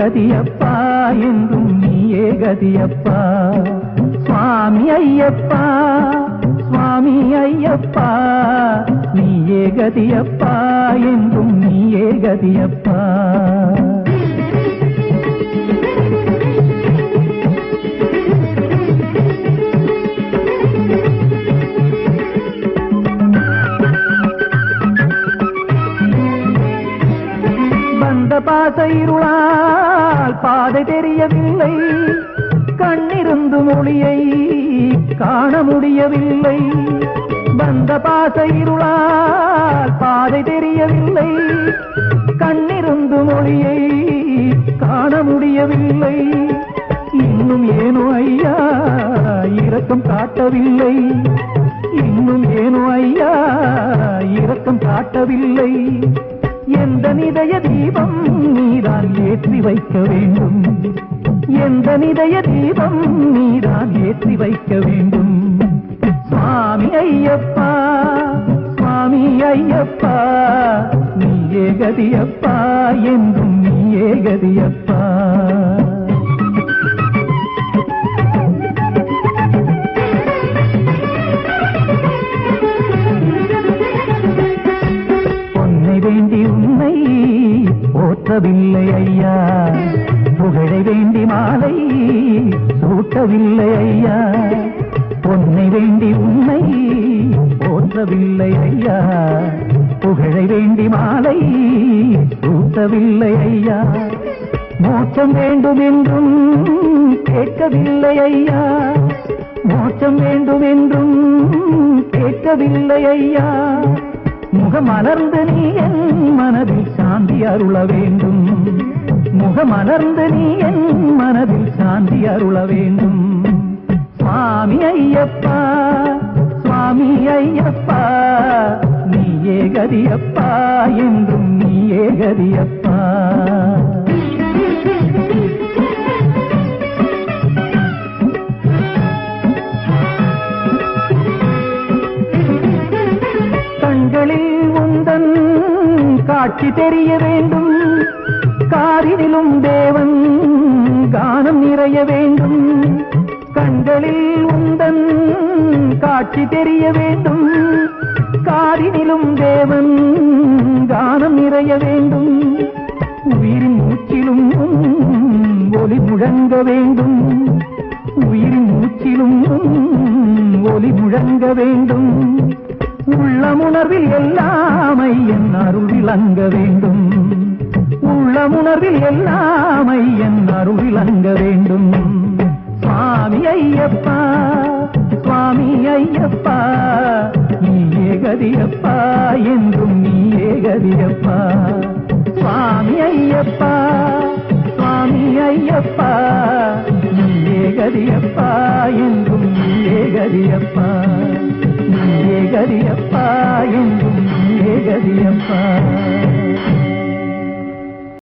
கதியப்பா என்றும் நீயே கதியப்பா சுவாமி ஐயப்பா சுவாமி ஐயப்பா நீயே கதியப்பா என்றும் நீயே கதியப்பா பாசைருளால் பாதை தெரியவில்லை கண்ணிருந்து மொழியை காண முடியவில்லை வந்த பாசைருளால் பாதை தெரியவில்லை கண்ணிருந்து மொழியை காண முடியவில்லை இன்னும் ஏனோ ஐயா இரக்கம் காட்டவில்லை இன்னும் ஏனோ ஐயா இரக்கம் காட்டவில்லை எந்த நிதய தீபம் நீதான் ஏற்றி வைக்க வேண்டும் எந்த நிதய தீபம் நீதான் ஏற்றி வைக்க வேண்டும் சுவாமி ஐயப்பா சுவாமி ஐயப்பா நீயே கதியப்பா என்றும் நீயே கதியப்பா வேண்டி உன்னை போற்றவில்லை ஐயா புகழை வேண்டி மாலை சூட்டவில்லை ஐயா பொன்னை வேண்டி உன்னை போற்றவில்லை ஐயா புகழை வேண்டி மாலை சூட்டவில்லை ஐயா மோட்சம் வேண்டும் என்றும் கேட்கவில்லை ஐயா மோட்சம் வேண்டும் என்றும் கேட்கவில்லை ஐயா முகமலர்ந்து நீ என் மனதில் சாந்தி அருள வேண்டும் முகமலர்ந்து நீ என் மனதில் சாந்தி அருள வேண்டும் சுவாமி ஐயப்பா சுவாமி ஐயப்பா நீயே கதியப்பா என்றும் நீயே கதியப்பா கண்களில் உந்தன் காட்சி தெரிய வேண்டும் காரினிலும் தேவன் கானம் நிறைய வேண்டும் கண்களில் உந்தன் காட்சி தெரிய வேண்டும் காரினிலும் தேவன் கானம் நிறைய வேண்டும் உயிரின் மூச்சிலும் ஒலி முழங்க வேண்டும் உயிரின் மூச்சிலும் ஒலி முழங்க வேண்டும் உள்ளமுணர்வில் எல்லாமை என் அருள் விளங்க வேண்டும் உள்ளமுணர்வில் எல்லாமை என் அருள் விளங்க வேண்டும் சுவாமி ஐயப்பா சுவாமி ஐயப்பா நீயே கதியப்பா என்றும் நீயே கதியப்பா சுவாமி ஐயப்பா சுவாமி ஐயப்பா நீயே கதியப்பா என்றும் நீயே கதியப்பா நீயே கதியப்பா என்றும் நீயே கதியப்பா